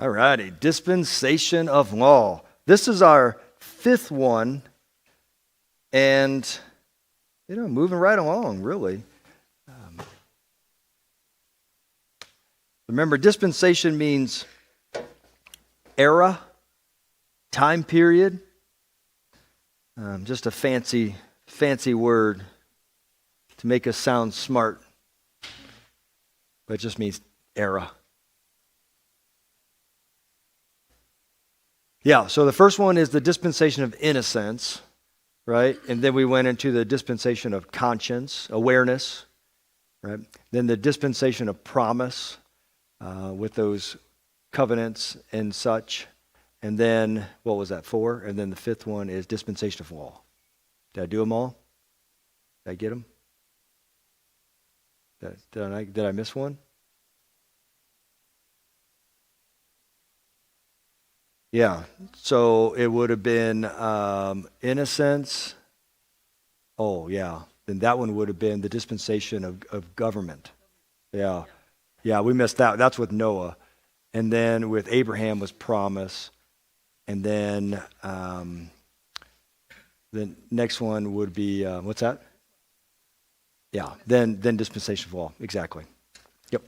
All righty, Dispensation of Law. This is our fifth one, and, moving right along, really. Remember, dispensation means era, time period. Just a fancy word to make us sound smart, but it just means era. Yeah, so the first one is the dispensation of innocence, right? And then we went into the dispensation of conscience, awareness, right? Then the dispensation of promise with those covenants and such. And then, what was that, 4? And then the fifth one is dispensation of law. Did I do them all? Did I get them? Did I miss one? Yeah, so it would have been innocence. Oh, yeah. Then that one would have been the dispensation of government. Yeah, we missed that. That's with Noah. And then with Abraham was promise. And then the next one would be, what's that? Yeah, then dispensation of law. Exactly. Yep.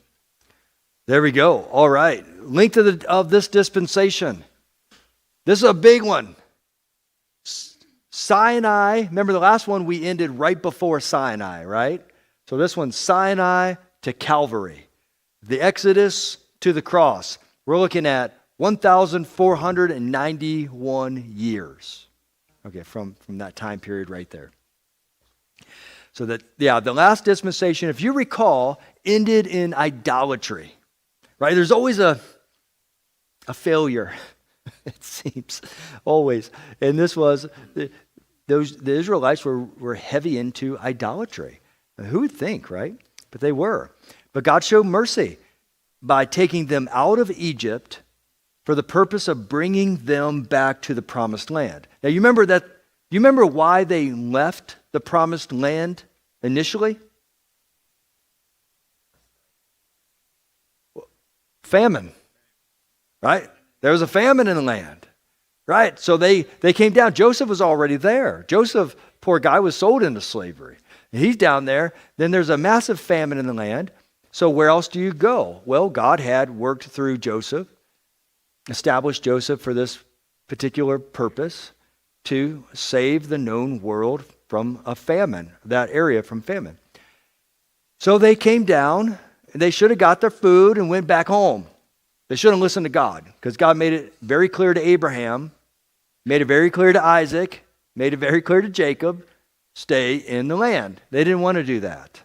There we go. All right. Length of this dispensation. This is a big one. Sinai, remember the last one we ended right before Sinai, right? So this one's Sinai to Calvary. The Exodus to the cross. We're looking at 1,491 years. Okay, from that time period right there. So the last dispensation, if you recall, ended in idolatry, right? There's always a failure. It seems, always. And this was, the Israelites were heavy into idolatry. Now, who would think, right? But they were. But God showed mercy by taking them out of Egypt for the purpose of bringing them back to the promised land. Now, you remember why they left the promised land initially? Famine, right? There was a famine in the land, right? So they came down. Joseph was already there. Joseph, poor guy, was sold into slavery. He's down there. Then there's a massive famine in the land. So where else do you go? Well, God had worked through Joseph, established Joseph for this particular purpose to save the known world from a famine, that area from famine. So they came down, and they should have got their food and went back home. They shouldn't listen to God, because God made it very clear to Abraham, made it very clear to Isaac, made it very clear to Jacob, stay in the land. They didn't want to do that.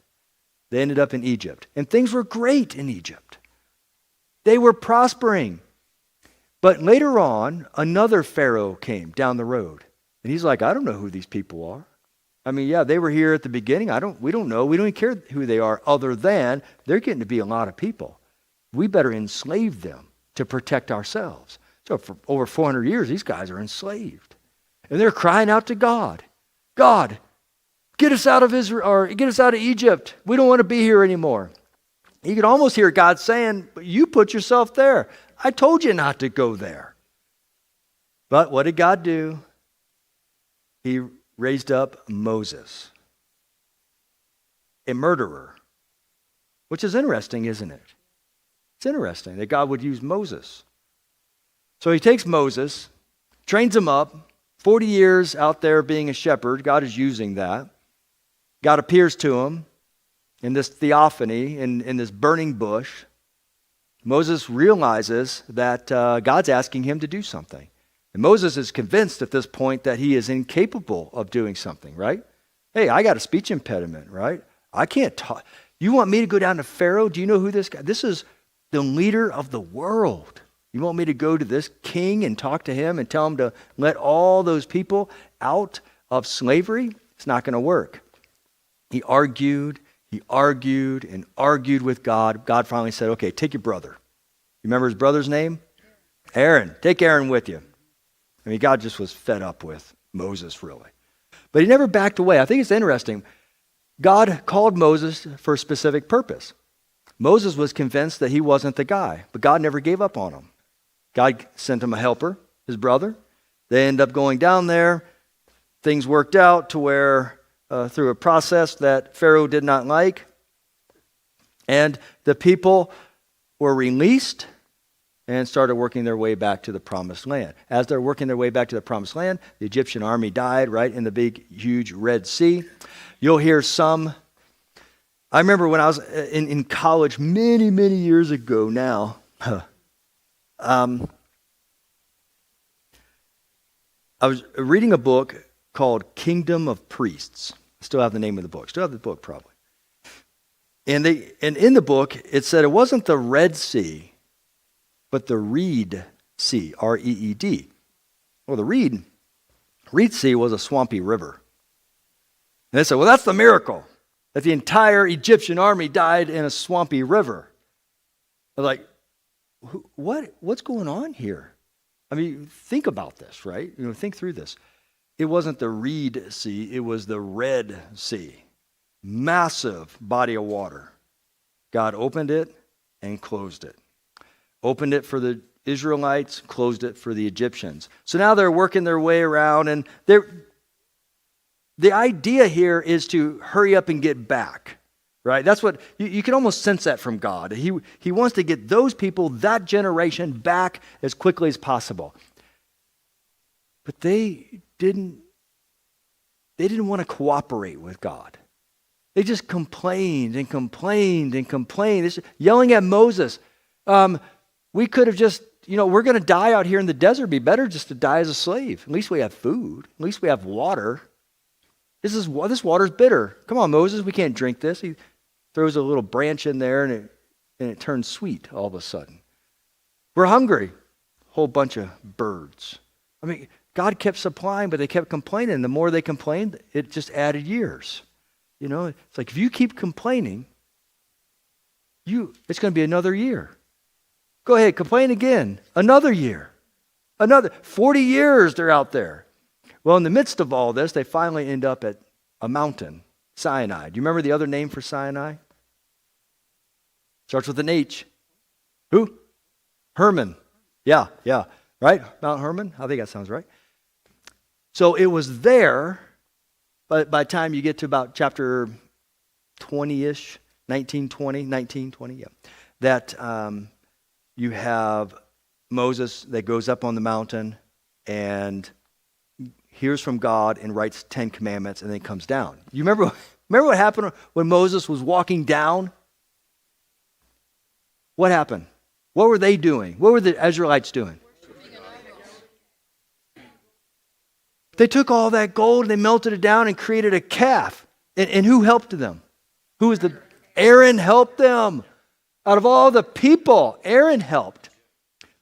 They ended up in Egypt. And things were great in Egypt. They were prospering. But later on, another Pharaoh came down the road. And he's like, I don't know who these people are. I mean, yeah, they were here at the beginning. We don't know. We don't even care who they are, other than they're getting to be a lot of people. We better enslave them to protect ourselves. So for over 400 years, these guys are enslaved. And they're crying out to God. God, get us out of Israel, or get us out of Egypt. We don't want to be here anymore. You could almost hear God saying, but you put yourself there. I told you not to go there. But what did God do? He raised up Moses, a murderer, which is interesting, isn't it? It's interesting that God would use Moses. So he takes Moses, trains him up, 40 years out there being a shepherd. God is using that. God appears to him in this theophany, in this burning bush. Moses realizes that God's asking him to do something. And Moses is convinced at this point that he is incapable of doing something, right? Hey, I got a speech impediment, right? I can't talk. You want me to go down to Pharaoh? Do you know who this guy? This is the leader of the world. You want me to go to this king and talk to him and tell him to let all those people out of slavery? It's not going to work. He argued and argued with God. God finally said, okay, take your brother. You remember his brother's name? Aaron. Take Aaron with you. I mean, God just was fed up with Moses, really. But he never backed away. I think it's interesting. God called Moses for a specific purpose. Moses was convinced that he wasn't the guy, but God never gave up on him. God sent him a helper, his brother. They end up going down there. Things worked out to where, through a process that Pharaoh did not like, and the people were released and started working their way back to the promised land. As they're working their way back to the promised land, the Egyptian army died right in the big, huge Red Sea. You'll hear some. I remember when I was in college many, many years ago now, I was reading a book called Kingdom of Priests. I still have the name of the book. Still have the book probably. And in the book, it said it wasn't the Red Sea, but the Reed Sea, R-E-E-D. Well, the Reed Sea was a swampy river. And they said, well, that's the miracle, that the entire Egyptian army died in a swampy river. I was like, what's going on here? I mean, think about this, right? Think through this. It wasn't the Reed Sea, it was the Red Sea. Massive body of water. God opened it and closed it. Opened it for the Israelites, closed it for the Egyptians. So now they're working their way around, and the idea here is to hurry up and get back, right? That's what, you can almost sense that from God. He wants to get those people, that generation, back as quickly as possible. But they didn't want to cooperate with God. They just complained and complained and complained. They're yelling at Moses. We could have just, we're going to die out here in the desert. It'd be better just to die as a slave. At least we have food. At least we have water. This water's bitter. Come on, Moses, we can't drink this. He throws a little branch in there and it turns sweet all of a sudden. We're hungry. Whole bunch of birds. I mean, God kept supplying, but they kept complaining. The more they complained, it just added years. It's like if you keep complaining, it's going to be another year. Go ahead, complain again. Another year. Another 40 years they're out there. Well, in the midst of all this, they finally end up at a mountain, Sinai. Do you remember the other name for Sinai? Starts with an H. Who? Hermon. Yeah. Right? Mount Hermon? I think that sounds right. So it was there, but by the time you get to about chapter 20-ish, 1920, yeah, that you have Moses that goes up on the mountain and hears from God and writes 10 commandments and then comes down. You remember what happened when Moses was walking down? What happened? What were they doing? What were the Israelites doing? They took all that gold and they melted it down and created a calf. And who helped them? Aaron helped them. Out of all the people, Aaron helped.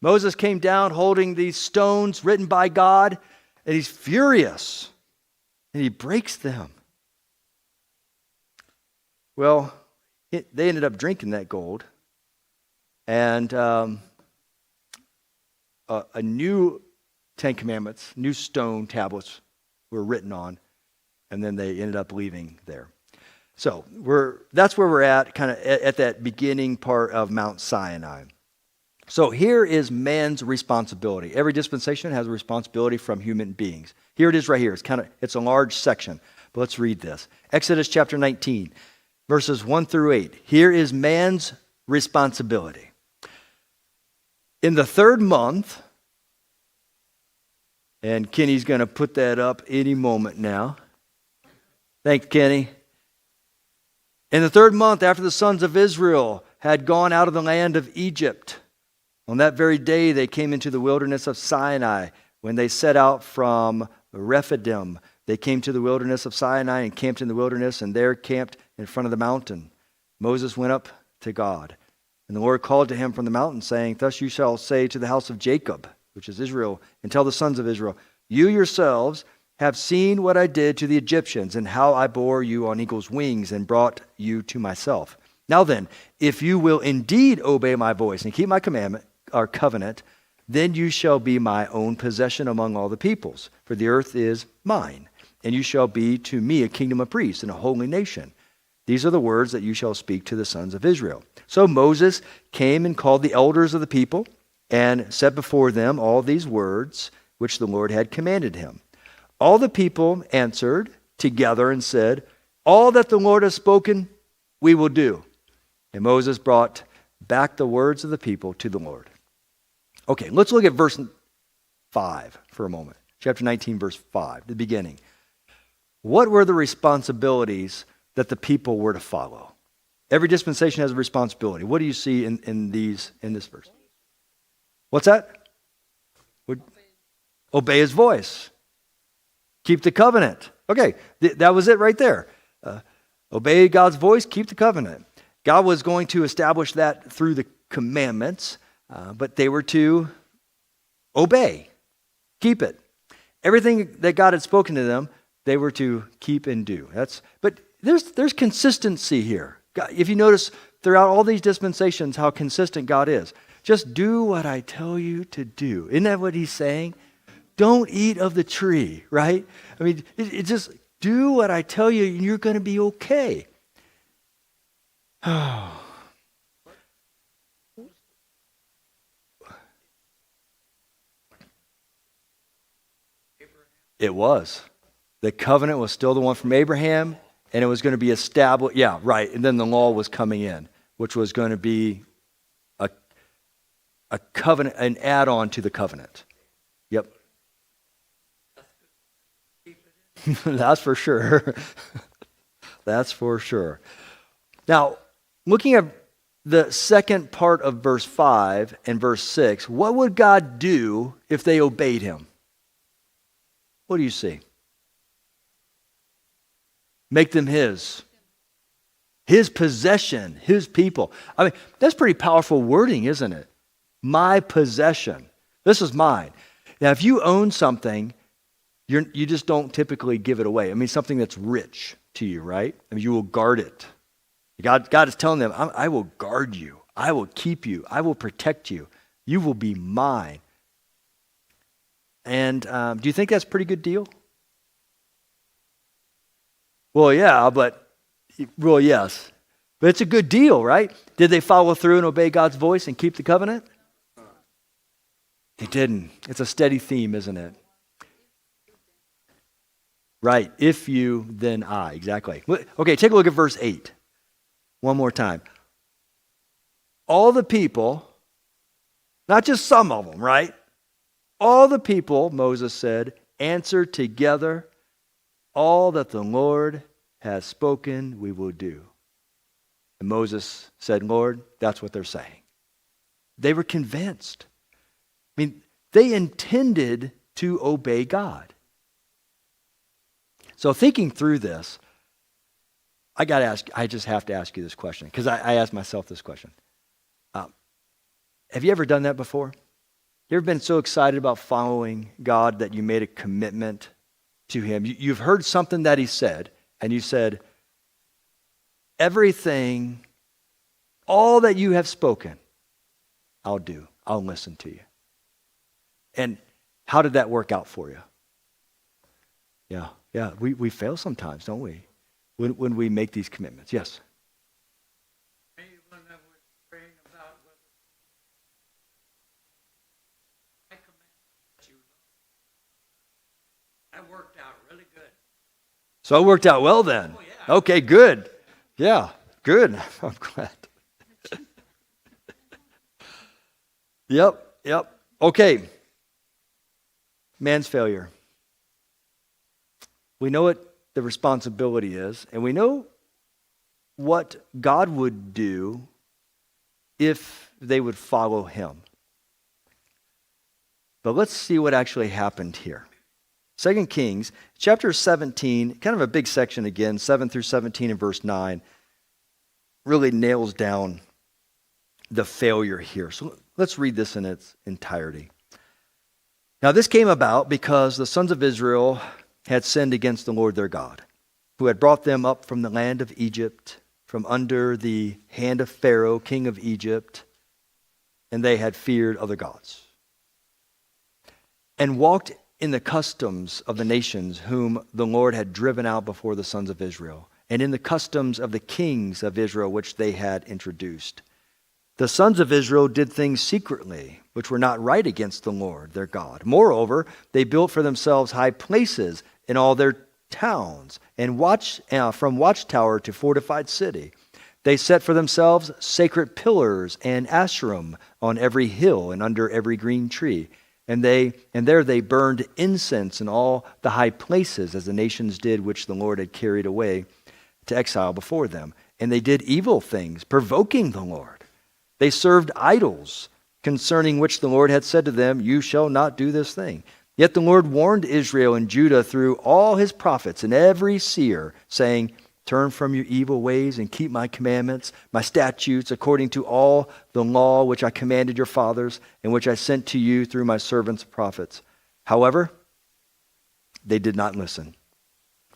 Moses came down holding these stones written by God, and he's furious. And he breaks them. Well, they ended up drinking that gold. And a new 10 Commandments, new stone tablets were written on, and then they ended up leaving there. So that's where we're at, kind of at that beginning part of Mount Sinai. So here is man's responsibility. Every dispensation has a responsibility from human beings. Here it is right here. It's a large section, but let's read this. Exodus chapter 19, verses 1 through 8. Here is man's responsibility. In the third month, and Kenny's going to put that up any moment now. Thanks, Kenny. In the third month, after the sons of Israel had gone out of the land of Egypt, on that very day they came into the wilderness of Sinai. When they set out from Rephidim, they came to the wilderness of Sinai and camped in the wilderness, and there camped in front of the mountain. Moses went up to God, and the Lord called to him from the mountain, saying, "Thus you shall say to the house of Jacob," which is Israel, "and tell the sons of Israel, you yourselves have seen what I did to the Egyptians, and how I bore you on eagle's wings and brought you to myself. Now then, if you will indeed obey my voice and keep my commandment, our covenant, then you shall be my own possession among all the peoples, for the earth is mine, and you shall be to me a kingdom of priests and a holy nation. These are the words that you shall speak to the sons of Israel." So Moses came and called the elders of the people and set before them all these words which the Lord had commanded him. All the people answered together and said, all that the Lord has spoken, we will do. And Moses brought back the words of the people to the Lord. Okay, let's look at verse 5 for a moment. Chapter 19, verse 5, the beginning. What were the responsibilities that the people were to follow? Every dispensation has a responsibility. What do you see in this verse? What's that? Obey his voice. Keep the covenant. Okay, that was it right there. Obey God's voice, keep the covenant. God was going to establish that through the commandments, but they were to obey, keep it. Everything that God had spoken to them, they were to keep and do. But there's consistency here. God, if you notice throughout all these dispensations how consistent God is. Just do what I tell you to do. Isn't that what he's saying? Don't eat of the tree, right? I mean, it just do what I tell you and you're going to be okay. Oh. It was. The covenant was still the one from Abraham, and it was going to be established. Yeah, right. And then the law was coming in, which was going to be a covenant, an add-on to the covenant. Yep. That's for sure. That's for sure. Now, looking at the second part of verse 5 and verse 6, what would God do if they obeyed him? What do you see? Make them his possession, his people. I mean, that's pretty powerful wording, isn't it? My possession. This is mine. Now, if you own something, you just don't typically give it away. I mean, something that's rich to you, right? I mean, you will guard it. God is telling them, I will guard you. I will keep you. I will protect you. You will be mine. And do you think that's a pretty good deal? Well, yeah, yes. But it's a good deal, right? Did they follow through and obey God's voice and keep the covenant? They didn't. It's a steady theme, isn't it? Right. If you, then I. Exactly. Okay, take a look at verse 8. One more time. All the people, not just some of them, right? All the people, Moses said, answered together, all that the Lord has spoken, we will do. And Moses said, Lord, that's what they're saying. They were convinced. I mean, they intended to obey God. So thinking through this, I just have to ask you this question, because I asked myself this question. Have you ever done that before? You ever been so excited about following God that you made a commitment to him? You've heard something that he said, and you said, everything, all that you have spoken, I'll do. I'll listen to you. And how did that work out for you? Yeah, we fail sometimes, don't we? When we make these commitments. Yes? When I was praying about whether I command you, that worked out really good. So it worked out well then. Oh, yeah. Okay, good. Yeah, good. I'm glad. Yep. Okay. Man's failure. We know what the responsibility is, and we know what God would do if they would follow him. But let's see what actually happened here. 2 Kings, chapter 17, kind of a big section again, 7 through 17 and verse 9, really nails down the failure here. So let's read this in its entirety. Now this came about because the sons of Israel had sinned against the Lord their God, who had brought them up from the land of Egypt, from under the hand of Pharaoh, king of Egypt, and they had feared other gods, and walked in the customs of the nations whom the Lord had driven out before the sons of Israel, and in the customs of the kings of Israel which they had introduced. The sons of Israel did things secretly, which were not right against the Lord their God. Moreover, they built for themselves high places in all their towns, and from watchtower to fortified city. They set for themselves sacred pillars and asherim on every hill and under every green tree. And there they burned incense in all the high places, as the nations did which the Lord had carried away to exile before them. And they did evil things, provoking the Lord. They served idols, concerning which the Lord had said to them, "You shall not do this thing." Yet the Lord warned Israel and Judah through all his prophets and every seer, saying, "Turn from your evil ways and keep my commandments, my statutes, according to all the law which I commanded your fathers and which I sent to you through my servants the prophets." However, they did not listen,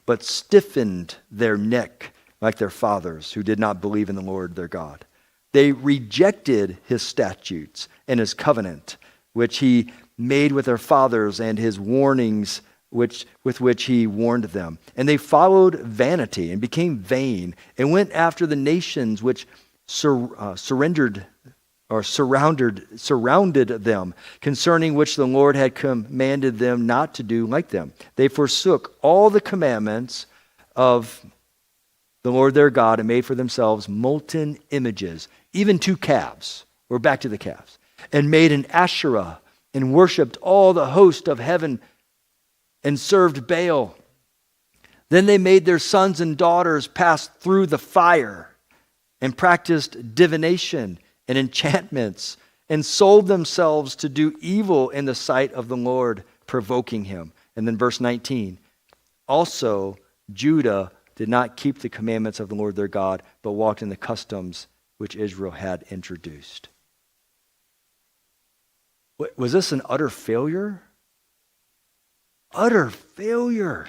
but stiffened their neck like their fathers, who did not believe in the Lord their God. They rejected his statutes and his covenant, which he made with their fathers, and his warnings with which he warned them. And they followed vanity and became vain, and went after the nations which surrounded them, concerning which the Lord had commanded them not to do like them. They forsook all the commandments of the Lord their God and made for themselves molten images, even 2 calves. We're back to the calves. And made an Asherah and worshipped all the host of heaven and served Baal. Then they made their sons and daughters pass through the fire and practiced divination and enchantments and sold themselves to do evil in the sight of the Lord, provoking him. And then verse 19, also Judah did not keep the commandments of the Lord their God, but walked in the customs which Israel had introduced. Was this an utter failure? Utter failure.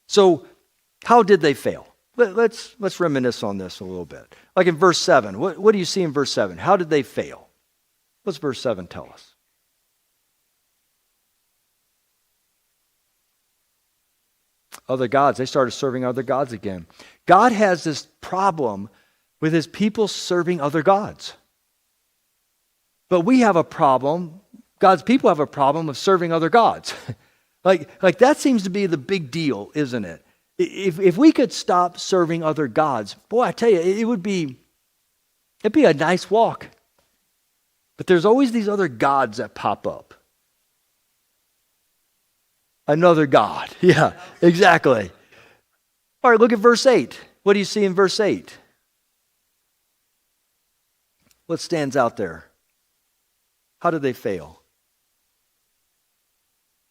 So, how did they fail? Let's reminisce on this a little bit. Like in verse 7, what do you see in verse 7? How did they fail? What's verse 7 tell us? Other gods. They started serving other gods again. God has this problem with his people serving other gods. But we have a problem, God's people have a problem of serving other gods. like that seems to be the big deal, isn't it? If we could stop serving other gods, boy, I tell you, it'd be a nice walk. But there's always these other gods that pop up. Another God. Yeah, exactly. All right, look at verse 8. What do you see in verse 8? What stands out there? How did they fail?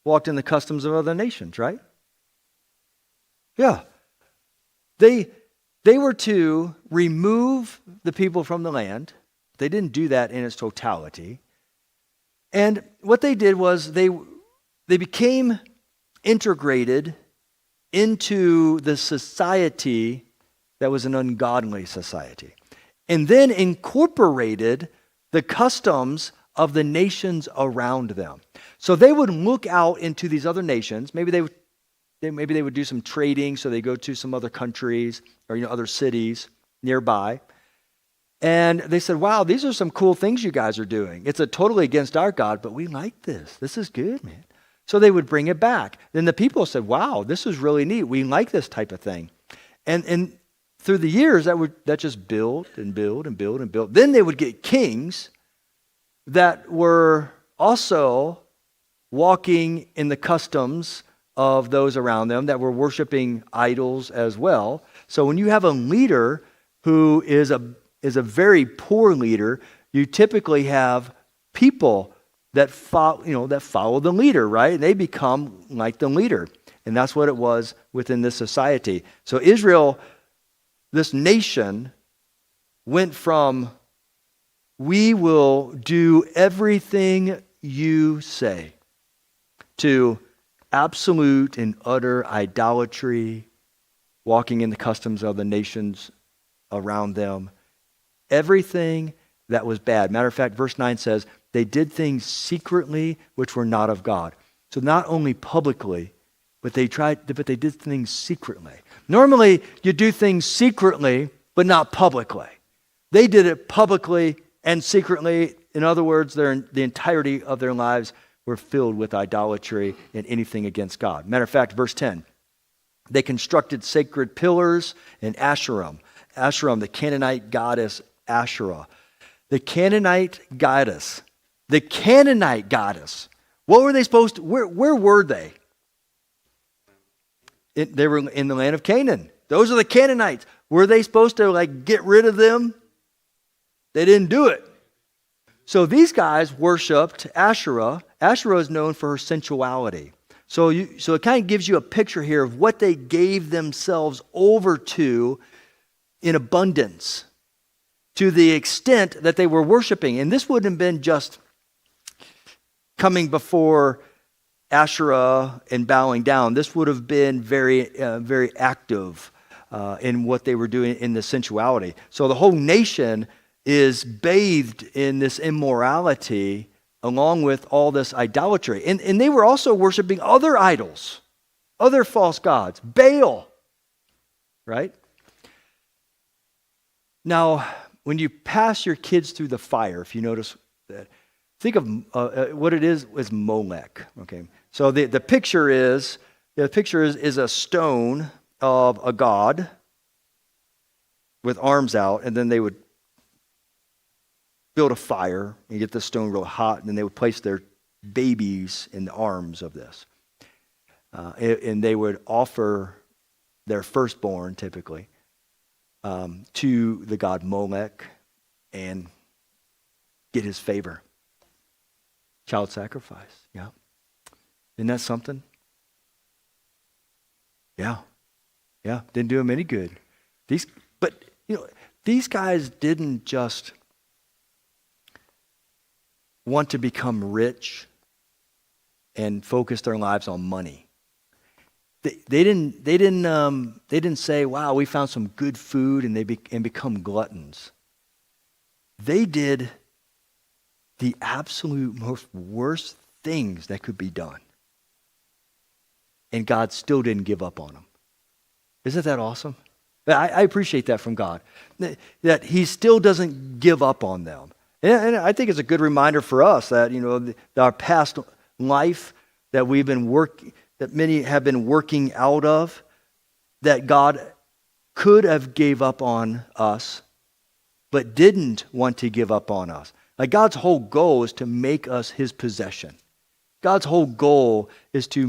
Walked in the customs of other nations, right? Yeah. They were to remove the people from the land. They didn't do that in its totality. And what they did was they became integrated into the society that was an ungodly society. And then incorporated the customs of the nations around them. So they would look out into these other nations. Maybe they would do some trading, so they go to some other countries or other cities nearby. And they said, "Wow, these are some cool things you guys are doing. It's totally against our God, but we like this. This is good, man." So they would bring it back. Then the people said, "Wow, this is really neat. We like this type of thing." And through the years, that just build and build and build and build. Then they would get kings that were also walking in the customs of those around them, that were worshiping idols as well. So when you have a leader who is a very poor leader, you typically have people that follow the leader, right? They become like the leader. And that's what it was within this society. So Israel, this nation, went from "we will do everything you say" to absolute and utter idolatry, walking in the customs of the nations around them. Everything that was bad. Matter of fact, verse 9 says, they did things secretly which were not of God. So not only publicly, but they did things secretly. Normally, you do things secretly, but not publicly. They did it publicly and secretly. In other words, the entirety of their lives were filled with idolatry and anything against God. Matter of fact, verse 10, they constructed sacred pillars in Asherim. Asherim, the Canaanite goddess Asherah. The Canaanite goddess. The Canaanite goddess. What were they supposed to, where were they? They were in the land of Canaan. Those are the Canaanites. Were they supposed to get rid of them? They didn't do it. So these guys worshipped Asherah. Asherah is known for her sensuality. So it kind of gives you a picture here of what they gave themselves over to in abundance, to the extent that they were worshiping. And this wouldn't have been just coming before Asherah and bowing down. This would have been very, very active in what they were doing in the sensuality. So the whole nation is bathed in this immorality along with all this idolatry. And they were also worshiping other idols, other false gods, Baal, right? Now, when you pass your kids through the fire, if you notice that, think of what it is Molech. Okay, so the picture is a stone of a god with arms out, and then they would build a fire and get the stone real hot, and then they would place their babies in the arms of this, and they would offer their firstborn typically to the god Molech and get his favor. Child sacrifice, yeah. Isn't that something? Yeah. Didn't do them any good. These guys didn't just want to become rich and focus their lives on money. They didn't say, "Wow, we found some good food," and become gluttons. They did the absolute most worst things that could be done. And God still didn't give up on them. Isn't that awesome? I appreciate that from God. That he still doesn't give up on them. And I think it's a good reminder for us that, our past life that that many have been working out of, that God could have gave up on us, but didn't want to give up on us. God's whole goal is to make us his possession. God's whole goal is to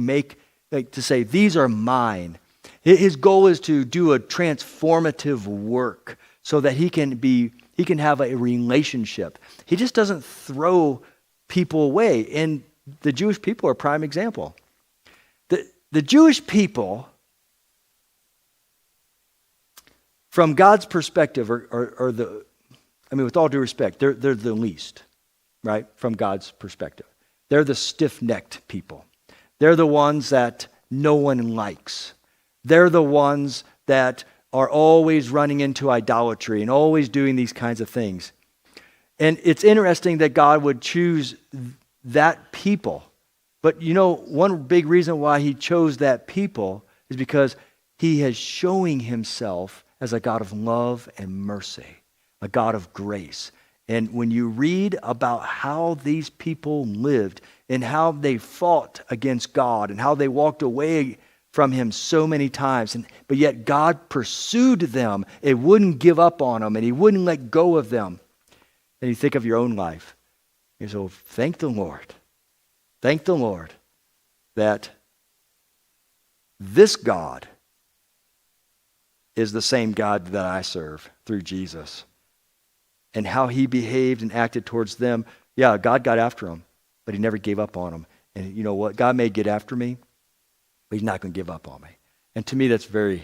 say, these are mine. His goal is to do a transformative work so that he can have a relationship. He just doesn't throw people away. And the Jewish people are a prime example. The Jewish people, from God's perspective, are with all due respect, they're the least, right? From God's perspective. They're the stiff-necked people. They're the ones that no one likes. They're the ones that are always running into idolatry and always doing these kinds of things. And it's interesting that God would choose that people. But one big reason why he chose that people is because he is showing himself as a God of love and mercy, a God of grace. And when you read about how these people lived and how they fought against God and how they walked away from him so many times, but yet God pursued them and wouldn't give up on them, and he wouldn't let go of them. And you think of your own life. You say, thank the Lord. Thank the Lord that this God is the same God that I serve through Jesus. And how he behaved and acted towards them. Yeah, God got after them, but he never gave up on them. And you know what? God may get after me, but he's not going to give up on me. And to me, that's very,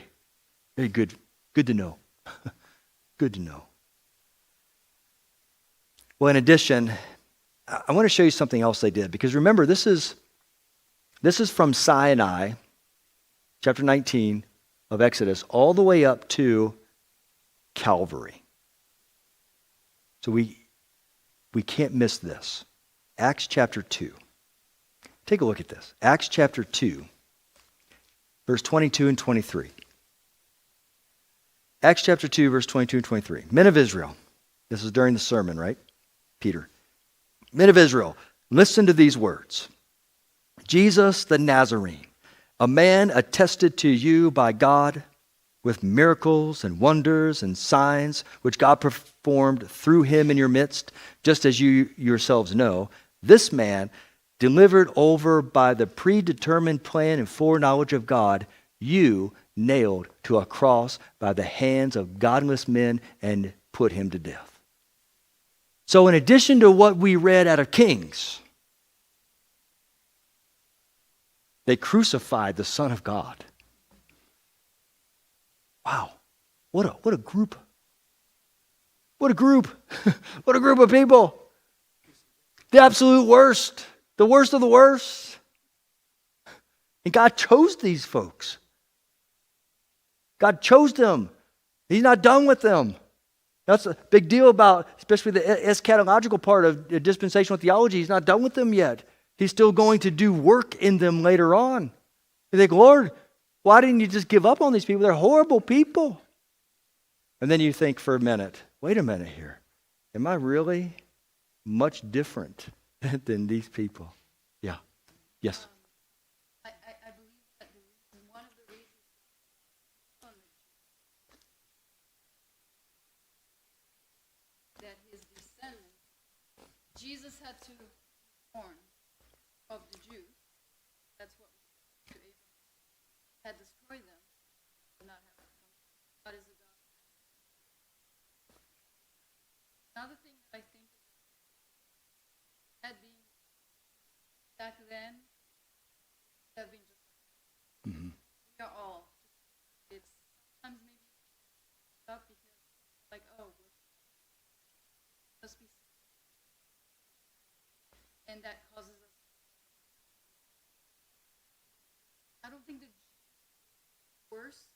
very good. Good to know. Good to know. Well, in addition, I want to show you something else they did. Because remember, this is from Sanai, chapter 19 of Exodus, all the way up to Calvary. So we can't miss this. Acts chapter 2. Take a look at this. Acts chapter 2, verse 22 and 23. Acts chapter 2, verse 22 and 23. Men of Israel, This is during the sermon, right? Peter. Men of Israel, listen to these words. Jesus the Nazarene, a man attested to you by God with miracles and wonders and signs which God performed through him in your midst, just as you yourselves know. This man, delivered over by the predetermined plan and foreknowledge of God, you nailed to a cross by the hands of godless men and put him to death. So in addition to what we read out of Kings, they crucified the Son of God. Wow. What a group. What a group. What a group of people. The absolute worst. The worst of the worst. And God chose these folks. God chose them. He's not done with them. That's a big deal about, especially the eschatological part of dispensational theology. He's not done with them yet. He's still going to do work in them later on. You think, Lord, why didn't you just give up on these people? They're horrible people. And then you think for a minute, wait a minute here. Am I really much different than these people? Yeah. Yes. I believe that one of the reasons that his descendants, Jesus had to be born of the Jews. That's what to Abraham had destroyed them, but not have come. God is a God. Another thing that I think had been back then, have been just Mm-hmm. we are all. It's sometimes maybe up because like must be, and that causes us. I don't think the worse.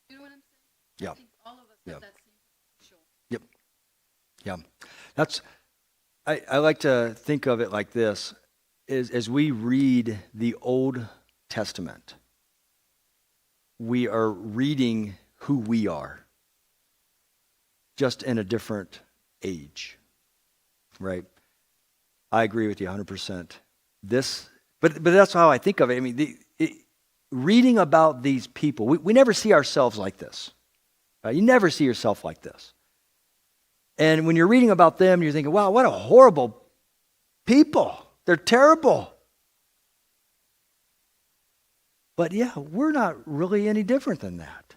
You know what I'm saying? Yeah. I think all of us have that same potential. Yep. Yeah. That's, I like to think of it like this. As we read the Old Testament, we are reading who we are, just in a different age, right? I agree with you 100%. But that's how I think of it. I mean, reading about these people, we never see ourselves like this. You never see yourself like this. And when you're reading about them, you're thinking, wow, what a horrible people. They're terrible. But yeah, we're not really any different than that.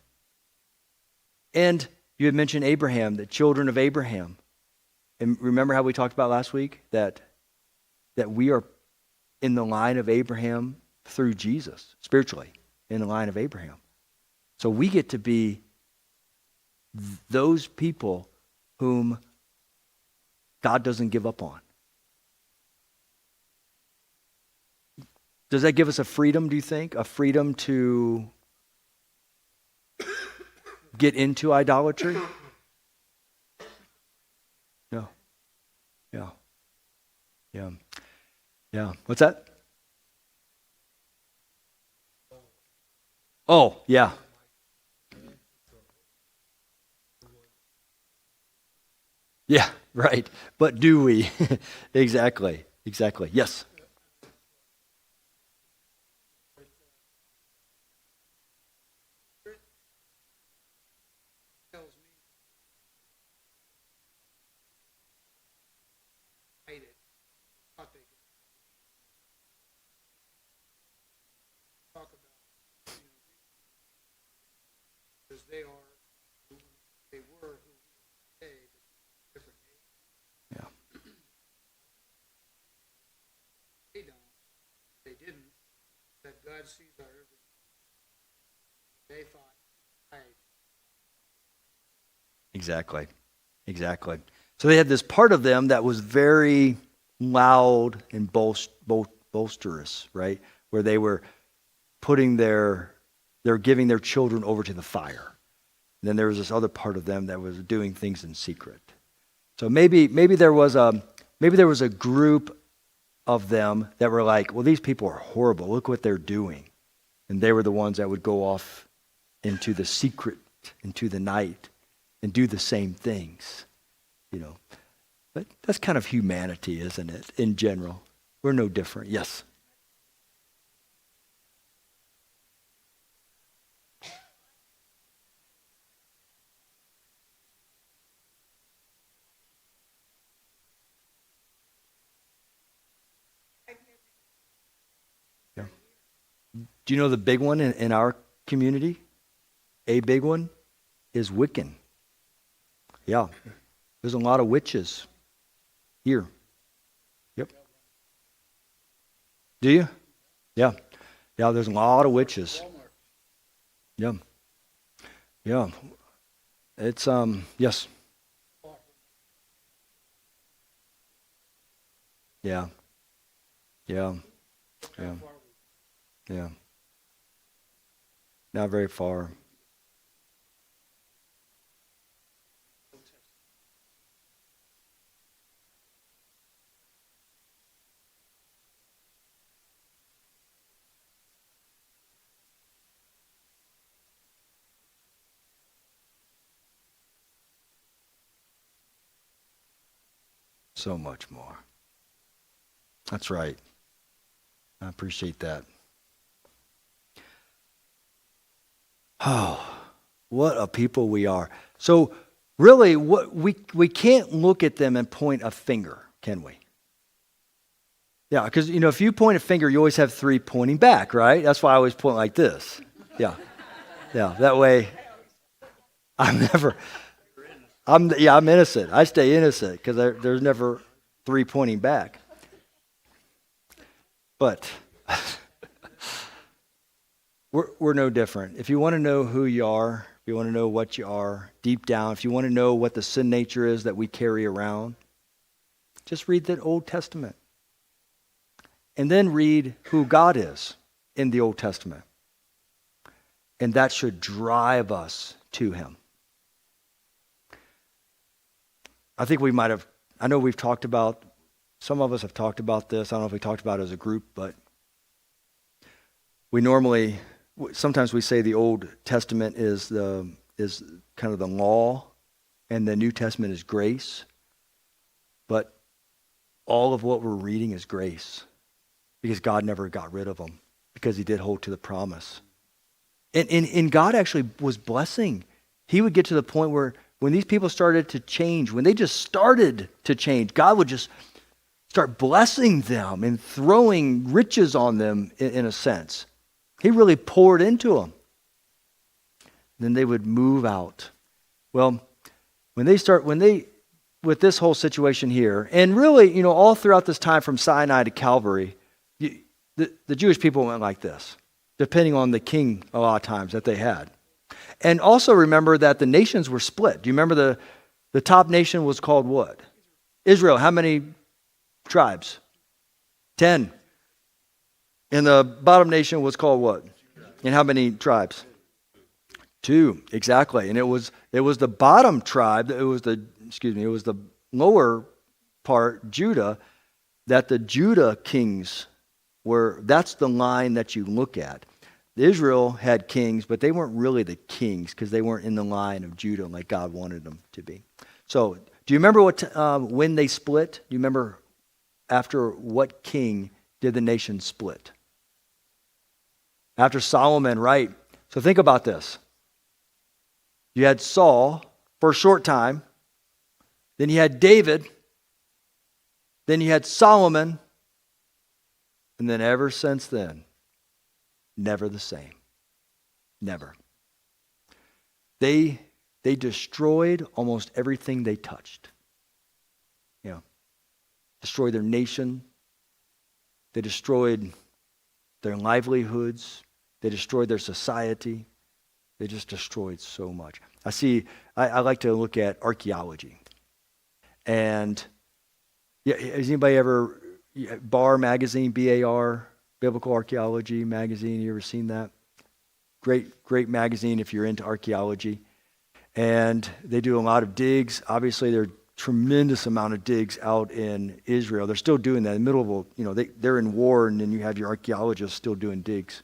And you had mentioned Abraham, the children of Abraham. And remember how we talked about last week that we are in the line of Abraham through Jesus, spiritually, in the line of Abraham. So we get to be those people whom God doesn't give up on. Does that give us a freedom, do you think? A freedom to get into idolatry? No. Yeah. Yeah. Yeah. What's that? Oh, yeah. Yeah, right. But do we? Exactly. Yes. Tells me hate it. Thought they could talk about, because they are who they were, who they different age. Yeah. They don't. They didn't. That God sees our everything. They thought, Exactly. So they had this part of them that was very loud and boisterous, right? Where they were they're giving their children over to the fire. And then there was this other part of them that was doing things in secret. So maybe there was a group of them that were like, well, these people are horrible. Look what they're doing. And they were the ones that would go off into the secret, into the night, and do the same things. you know. But that's kind of humanity, isn't it, in general? We're no different. Yes? Yeah. Do you know the big one in our community? A big one is Wiccan. Yeah. There's a lot of witches here. Yep. Do you? Yeah. Yeah, there's a lot of witches. Yeah. Yeah. It's yes. Yeah. Yeah. Yeah. Yeah. Not very far. So much more. That's right. I appreciate that. Oh, what a people we are. So really, what we can't look at them and point a finger, can we? Yeah, because if you point a finger, you always have three pointing back, right? That's why I always point like this. Yeah. Yeah. That way I'm innocent. I stay innocent because there's never three pointing back. But we're no different. If you want to know who you are, if you want to know what you are deep down, if you want to know what the sin nature is that we carry around, just read the Old Testament. And then read who God is in the Old Testament. And that should drive us to him. I think I know we've talked about, some of us have talked about this. I don't know if we talked about it as a group, but sometimes we say the Old Testament is kind of the law and the New Testament is grace. But all of what we're reading is grace. Because God never got rid of them. Because he did hold to the promise. And God actually was blessing. He would get to the point where when these people started to change, when they just started to change, God would just start blessing them and throwing riches on them in a sense. He really poured into them. Then they would move out. Well, with this whole situation here, and really, all throughout this time from Sinai to Calvary, the Jewish people went like this, depending on the king a lot of times that they had. And also remember that the nations were split. Do you remember the top nation was called what? Israel. How many tribes? 10. And the bottom nation was called what? And how many tribes? 2, exactly. And it was the bottom tribe, it was the lower part, Judah, that the Judah kings that's the line that you look at. Israel had kings, but they weren't really the kings because they weren't in the line of Judah like God wanted them to be. So, do you remember when they split? Do you remember after what king did the nation split? After Solomon, right? So think about this. You had Saul for a short time. Then you had David. Then you had Solomon. And then ever since then, never the same. Never. They destroyed almost everything they touched. Destroyed their nation. They destroyed their livelihoods. They destroyed their society. They just destroyed so much. I like to look at archaeology. And has anybody ever, BAR magazine, BAR, Biblical Archaeology magazine, you ever seen that? Great magazine if you're into archaeology. And they do a lot of digs. Obviously, there are tremendous amount of digs out in Israel. They're still doing that in the middle of they're in war, and then you have your archaeologists still doing digs.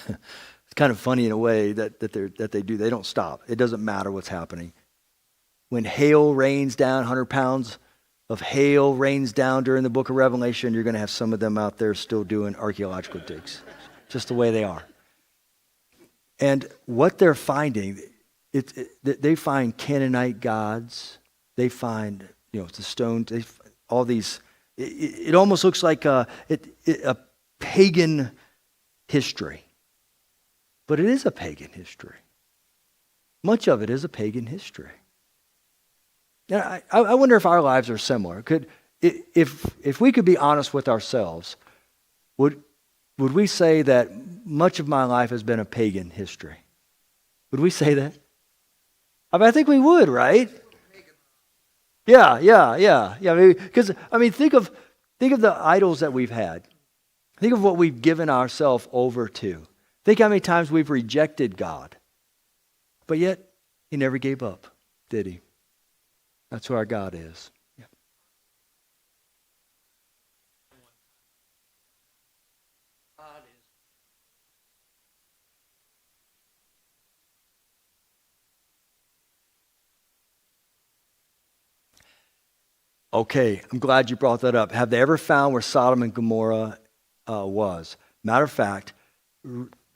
It's kind of funny in a way that they do. They don't stop. It doesn't matter what's happening. when hail rains down, 100 pounds of hail rains down during the book of Revelation, you're going to have some of them out there still doing archaeological digs. Just the way they are. And what they're finding, they find Canaanite gods. They find, the stones, all these. It almost looks like a pagan history. But it is a pagan history. Much of it is a pagan history. And I wonder if our lives are similar. If we could be honest with ourselves, would we say that much of my life has been a pagan history? Would we say that? I think we would, right? Yeah. Because think of the idols that we've had. Think of what we've given ourselves over to. Think how many times we've rejected God. But yet, he never gave up, did he? That's who our God is. Yeah. Okay, I'm glad you brought that up. Have they ever found where Sodom and Gomorrah was? Matter of fact,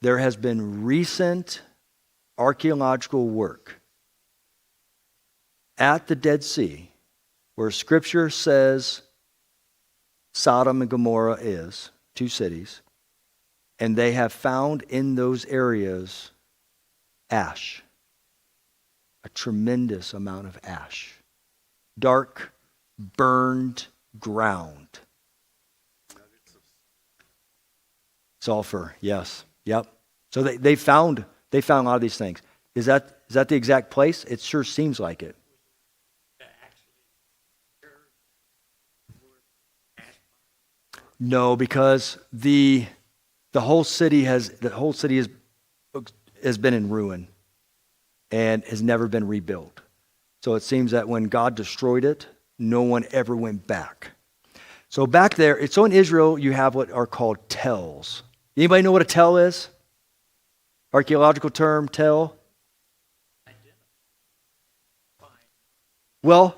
there has been recent archaeological work at the Dead Sea where Scripture says Sodom and Gomorrah is, 2 cities, and they have found in those areas ash, a tremendous amount of ash, dark, burned ground. Sulfur, yes, yep. So they found a lot of these things. Is that the exact place? It sure seems like it. No, because the whole city has been in ruin and has never been rebuilt. So it seems that when God destroyed it, no one ever went back. So back there, so in Israel, you have what are called tells. Anybody know what a tell is? Archaeological term, tell? Well,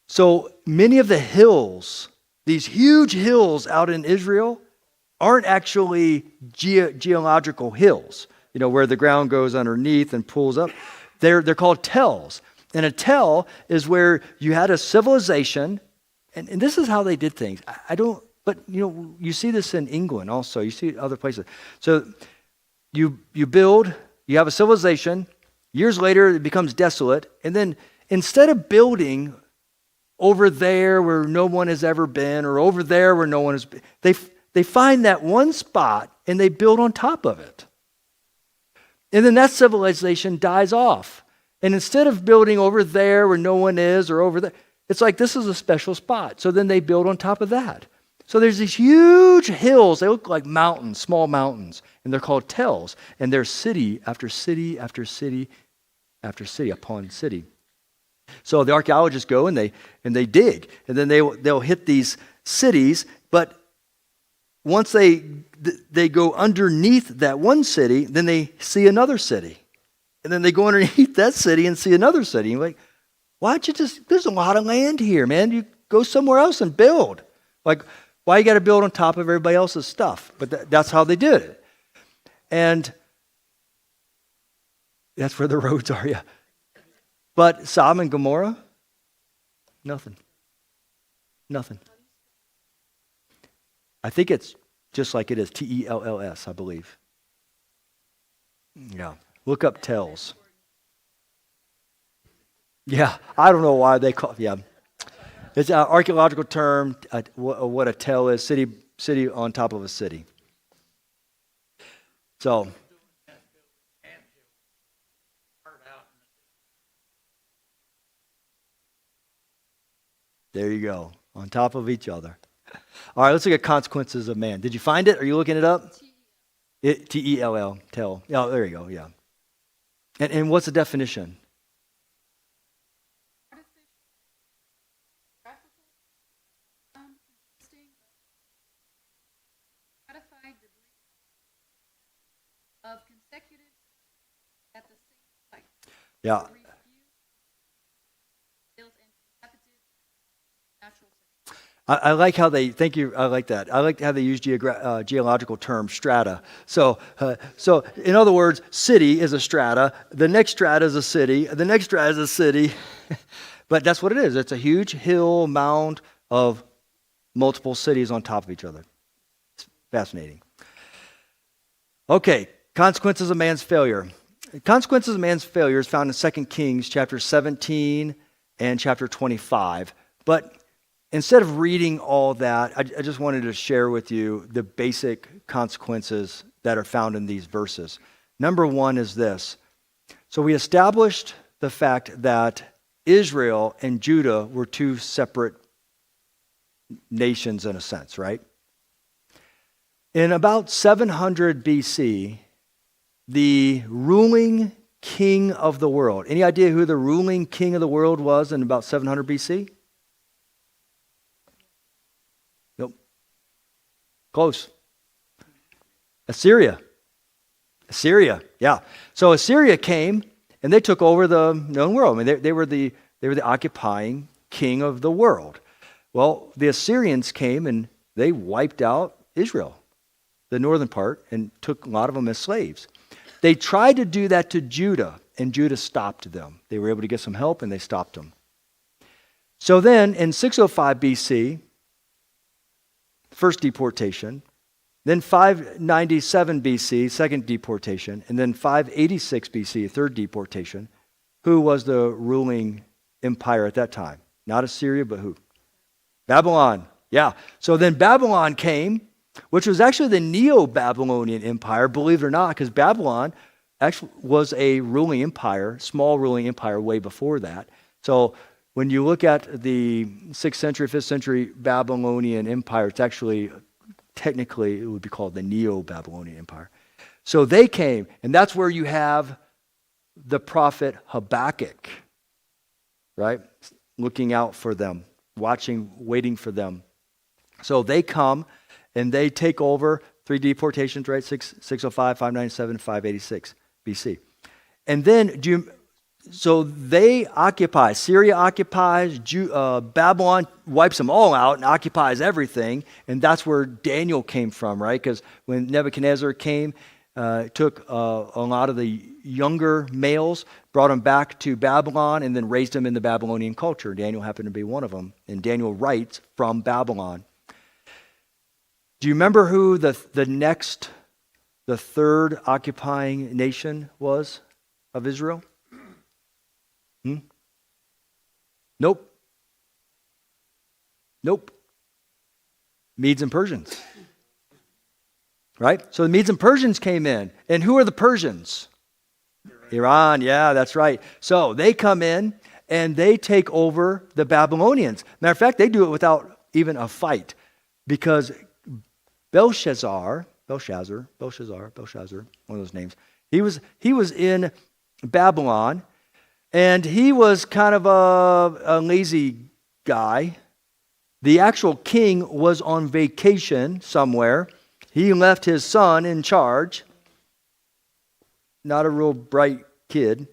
so many of the hills, these huge hills out in Israel, aren't actually geological hills, where the ground goes underneath and pulls up. They're called tells. And a tell is where you had a civilization, and this is how they did things. But you see this in England also. You see it other places. So you build, you have a civilization. Years later, it becomes desolate. And then instead of building over there where no one has ever been, or over there where no one has been, they find that one spot and they build on top of it. And then that civilization dies off. And instead of building over there where no one is, or over there, it's like this is a special spot. So then they build on top of that. So there's these huge hills. They look like mountains, small mountains, and they're called tells. And there's city after city after city after city upon city. So the archaeologists go and they dig, and then they'll hit these cities. But once they go underneath that one city, then they see another city, and then they go underneath that city and see another city. You're like, why don't you just? There's a lot of land here, man. You go somewhere else and build. Like, why you got to build on top of everybody else's stuff? But that's how they did it, and that's where the roads are. Yeah. But Sodom and Gomorrah, nothing. I think it's just like it is, Tells, I believe. Yeah, look up tells. Yeah, I don't know why they call. Yeah, it's an archaeological term. What a tell is, city on top of a city. So. There you go, on top of each other. All right, let's look at consequences of man. Did you find it? Are you looking it up? Tell, tell. Yeah, there you go, yeah. And what's the definition? Of consecutive at the same site. Yeah. I like how they, thank you, I like that. I like how they use geological term, strata. So in other words, city is a strata, the next strata is a city, the next strata is a city. But that's what it is. It's a huge hill mound of multiple cities on top of each other. It's fascinating. Okay, consequences of man's failure. Consequences of man's failure is found in 2 Kings chapter 17 and chapter 25. But instead of reading all that, I just wanted to share with you the basic consequences that are found in these verses. Number one is this. So we established the fact that Israel and Judah were two separate nations in a sense, right? In about 700 BC, the ruling king of the world. Any idea who the ruling king of the world was in about 700 BC? Nope. Close. Assyria. Yeah. So Assyria came and they took over the known world. I mean, they were the occupying king of the world. Well, the Assyrians came and they wiped out Israel, the northern part, and took a lot of them as slaves. They tried to do that to Judah, and Judah stopped them. They were able to get some help, and they stopped them. So then, in 605 BC, first deportation, then 597 BC, second deportation, and then 586 BC, third deportation. Who was the ruling empire at that time? Not Assyria, but who? Babylon. Yeah. So then Babylon came, which was actually the Neo-Babylonian Empire, believe it or not, because Babylon actually was a ruling empire, small ruling empire way before that. So when you look at the 6th century, 5th century Babylonian Empire, it's actually, technically, it would be called the Neo-Babylonian Empire. So they came, and that's where you have the prophet Habakkuk, right? Looking out for them, watching, waiting for them. So they come, and they take over, 3 deportations, right? 605, 597, 586 BC. And then, so they occupy, Syria occupies, Babylon wipes them all out and occupies everything. And that's where Daniel came from, right? Because when Nebuchadnezzar came, took a lot of the younger males, brought them back to Babylon, and then raised them in the Babylonian culture. Daniel happened to be one of them. And Daniel writes from Babylon. Do you remember who the third occupying nation was of Israel? Nope. Medes and Persians. Right? So the Medes and Persians came in. And who are the Persians? Iran. Yeah, that's right. So they come in and they take over the Babylonians. Matter of fact, they do it without even a fight. Because Belshazzar, one of those names. He was in Babylon, and he was kind of a lazy guy. The actual king was on vacation somewhere. He left his son in charge. Not a real bright kid.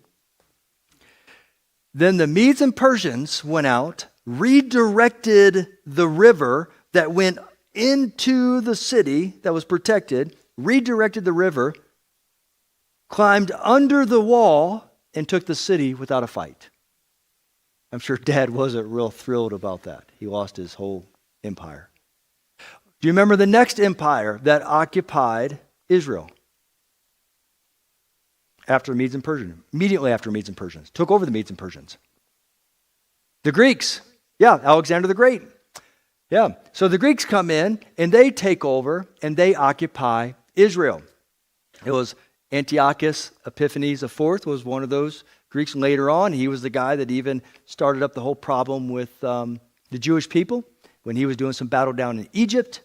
Then the Medes and Persians went out, redirected the river that went into the city that was protected, redirected the river, climbed under the wall, and took the city without a fight. I'm sure Dad wasn't real thrilled about that. He lost his whole empire. Do you remember the next empire that occupied Israel? After the Medes and Persians, immediately after Medes and Persians, took over the Medes and Persians. The Greeks. Yeah, Alexander the Great. Yeah, so the Greeks come in and they take over and they occupy Israel. It was Antiochus Epiphanes IV was one of those Greeks later on. He was the guy that even started up the whole problem with the Jewish people when he was doing some battle down in Egypt.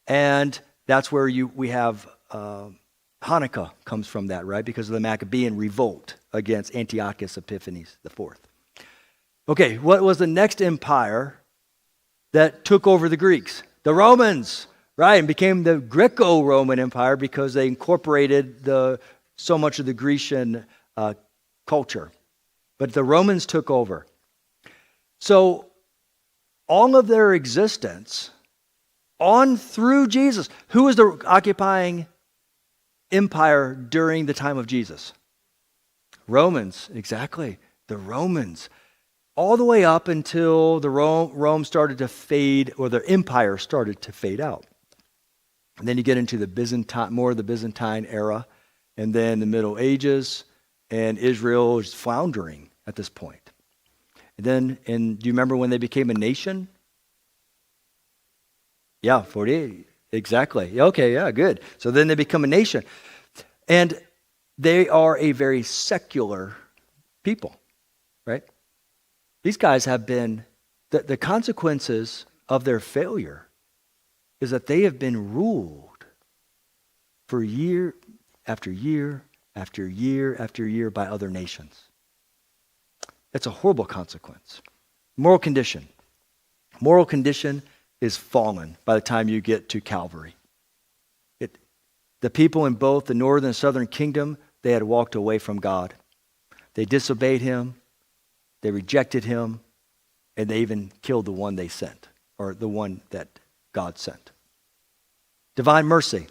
And that's where we have Hanukkah comes from that, right? Because of the Maccabean revolt against Antiochus Epiphanes IV. Okay, what was the next empire that took over the Greeks? The Romans, right? And became the Greco-Roman Empire because they incorporated so much of the Grecian culture. But the Romans took over. So all of their existence on through Jesus. Who was the occupying empire during the time of Jesus? Romans, exactly. The Romans. All the way up until the Rome started to fade, or their empire started to fade out. And then you get into the Byzantine, more of the Byzantine era, and then the Middle Ages, and Israel is floundering at this point. And do you remember when they became a nation? Yeah, 48. Exactly. Okay, yeah, good. So then they become a nation. And they are a very secular people, right? These guys have been, the consequences of their failure is that they have been ruled for year after year after year after year by other nations. That's a horrible consequence. Moral condition. Moral condition is fallen by the time you get to Calvary. The people in both the northern and southern kingdom, they had walked away from God. They disobeyed him, they rejected him, and they even killed the one they sent, or the one that God sent. Divine mercy.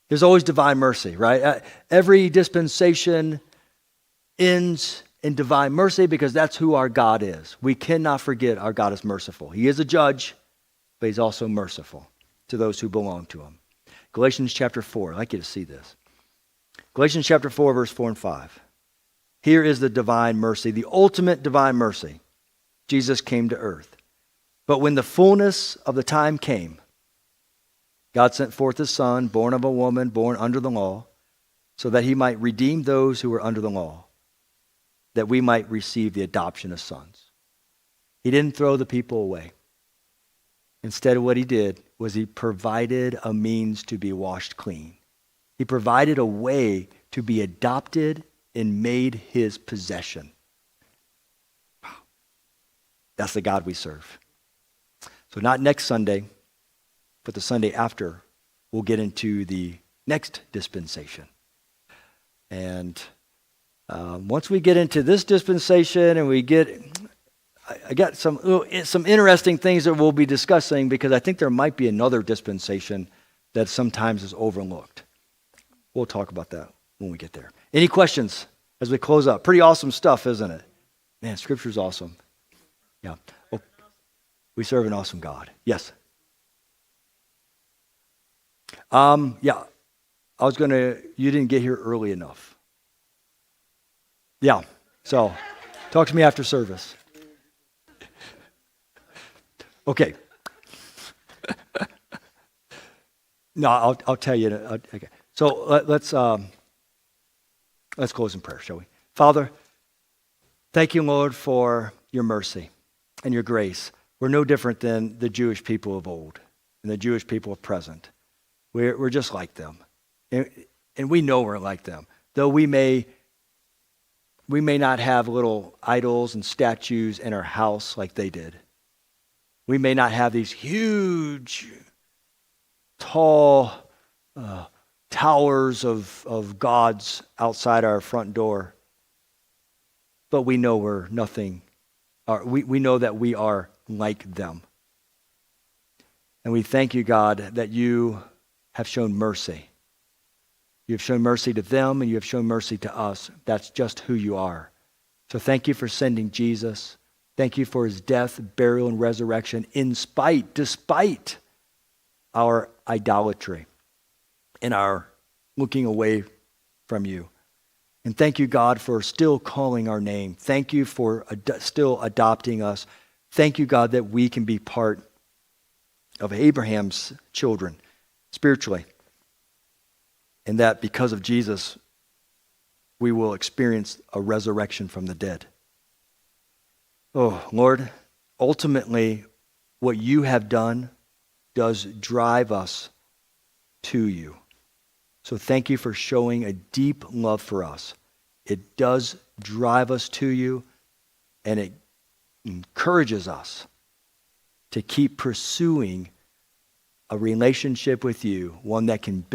There's always divine mercy, right? Every dispensation ends in divine mercy because that's who our God is. We cannot forget our God is merciful. He is a judge, but he's also merciful to those who belong to him. Galatians chapter 4. I'd like you to see this. Galatians chapter 4, verse 4 and 5. Here is the divine mercy, the ultimate divine mercy. Jesus came to earth. But when the fullness of the time came, God sent forth his Son, born of a woman, born under the law, so that he might redeem those who were under the law, that we might receive the adoption of sons. He didn't throw the people away. Instead, what he did was he provided a means to be washed clean. He provided a way to be adopted and made his possession. Wow. That's the God we serve. So not next Sunday, but the Sunday after, we'll get into the next dispensation. And once we get into this dispensation and I got some interesting things that we'll be discussing, because I think there might be another dispensation that sometimes is overlooked. We'll talk about that when we get there. Any questions as we close up? Pretty awesome stuff, isn't it? Man, Scripture's awesome. Yeah. Oh, we serve an awesome God. Yes. Yeah. You didn't get here early enough. Yeah. So, talk to me after service. Okay. No, I'll tell you. Okay. So let's close in prayer, shall we? Father, thank you, Lord, for your mercy and your grace. We're no different than the Jewish people of old and the Jewish people of present. We're just like them, and we know we're like them. Though we may not have little idols and statues in our house like they did. We may not have these huge, tall towers of gods outside our front door. But we know we're nothing. We know that we are like them. And we thank you, God, that you have shown mercy. You have shown mercy to them, and you have shown mercy to us. That's just who you are. So thank you for sending Jesus. Thank you for his death, burial, and resurrection despite our idolatry and our looking away from you. And thank you, God, for still calling our name. Thank you for still adopting us. Thank you, God, that we can be part of Abraham's children spiritually. And that because of Jesus, we will experience a resurrection from the dead. Oh, Lord, ultimately, what you have done does drive us to you. So thank you for showing a deep love for us. It does drive us to you, and it encourages us to keep pursuing a relationship with you, one that can build